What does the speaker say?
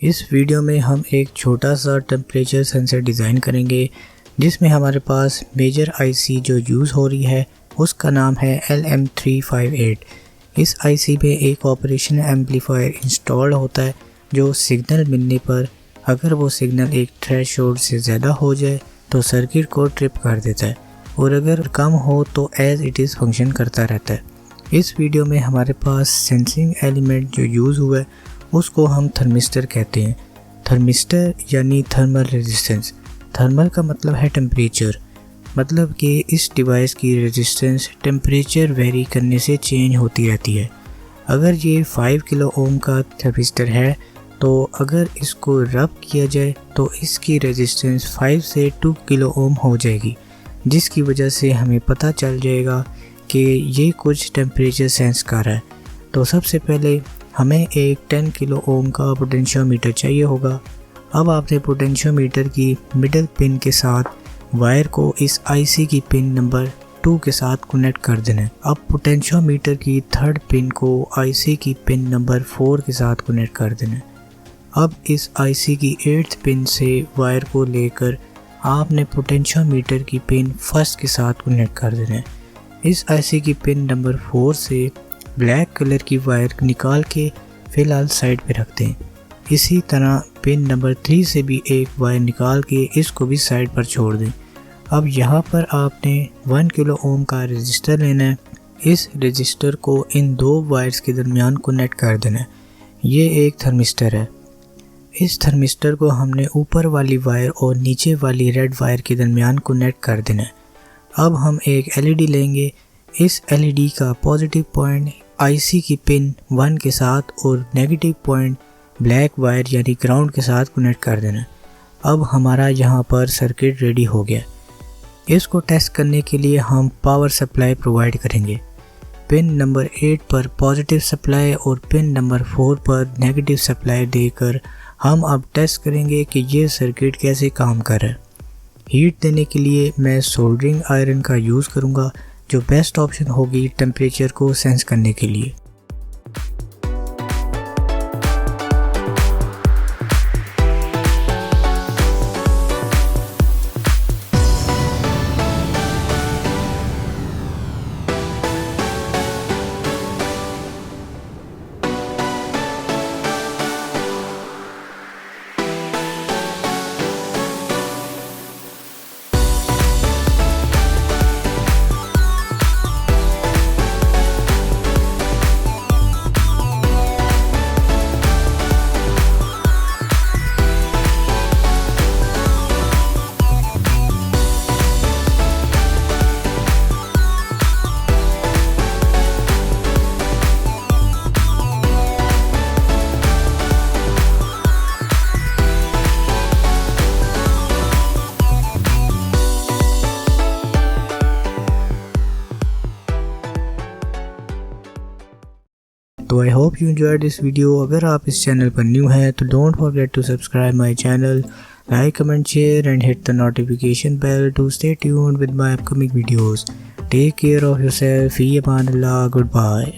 इस वीडियो में हम एक छोटा सा टेम्परेचर सेंसर डिज़ाइन करेंगे जिसमें हमारे पास मेजर आईसी जो यूज़ हो रही है उसका नाम है LM358। इस आईसी में एक ऑपरेशन एम्पलीफायर इंस्टॉल होता है जो सिग्नल मिलने पर अगर वो सिग्नल एक थ्रेशोल्ड से ज़्यादा हो जाए तो सर्किट को ट्रिप कर देता है और अगर कम हो तो एज इट इज़ फंक्शन करता रहता है। इस वीडियो में हमारे पास सेंसिंग एलिमेंट जो यूज़ हुआ है उसको हम थर्मिस्टर कहते हैं। थर्मिस्टर यानी थर्मल रेजिस्टेंस। थर्मल का मतलब है टेम्परेचर, मतलब कि इस डिवाइस की रेजिस्टेंस टेम्परेचर वेरी करने से चेंज होती रहती है। अगर ये 5 किलो ओम का थर्मिस्टर है तो अगर इसको रब किया जाए तो इसकी रेजिस्टेंस 5 से 2 किलो ओम हो जाएगी, जिसकी वजह से हमें पता चल जाएगा कि ये कुछ टेम्परेचर सेंस कर रहा है। तो सबसे पहले हमें एक 10 किलो ओम का पोटेंशियोमीटर चाहिए होगा। अब आपने पोटेंशियोमीटर की मिडल पिन के साथ वायर को इस आईसी की पिन नंबर 2 के साथ कनेक्ट कर देना है। अब पोटेंशियोमीटर की थर्ड पिन को आईसी की पिन नंबर 4 के साथ कनेक्ट कर देना है। अब इस आईसी की 8th पिन से वायर को लेकर आपने पोटेंशियोमीटर की पिन 1 के साथ कनेक्ट कर देना है। इस आईसी की पिन नंबर 4 से ब्लैक कलर की वायर निकाल के फ़िलहाल साइड पे रखते हैं। इसी तरह पिन नंबर 3 से भी एक वायर निकाल के इसको भी साइड पर छोड़ दें। अब यहाँ पर आपने 1 किलो ओम का रजिस्टर लेना है। इस रजिस्टर को इन दो वायर्स के दरमियान कनेक्ट कर देना है। ये एक थर्मिस्टर है। इस थर्मिस्टर को हमने ऊपर वाली वायर और नीचे वाली रेड वायर के दरमियान कनेक्ट कर देना है। अब हम एक एलईडी लेंगे। इस एलईडी का पॉजिटिव पॉइंट आईसी की पिन 1 के साथ और नेगेटिव पॉइंट ब्लैक वायर यानी ग्राउंड के साथ कनेक्ट कर देना। अब हमारा यहाँ पर सर्किट रेडी हो गया। इसको टेस्ट करने के लिए हम पावर सप्लाई प्रोवाइड करेंगे। पिन नंबर 8 पर पॉजिटिव सप्लाई और पिन नंबर 4 पर नेगेटिव सप्लाई देकर हम अब टेस्ट करेंगे कि ये सर्किट कैसे काम कर रहा है। हीट देने के लिए मैं सोल्डरिंग आयरन का यूज़ करूँगा जो बेस्ट ऑप्शन होगी टेम्परेचर को सेंस करने के लिए। तो I hope you enjoyed this video. अगर आप इस चैनल पर न्यू हैं तो don't forget to subscribe my channel, like, comment, share and hit the notification bell to stay tuned with my upcoming videos. Take care of yourself. फी अमान अल्लाह। Good bye.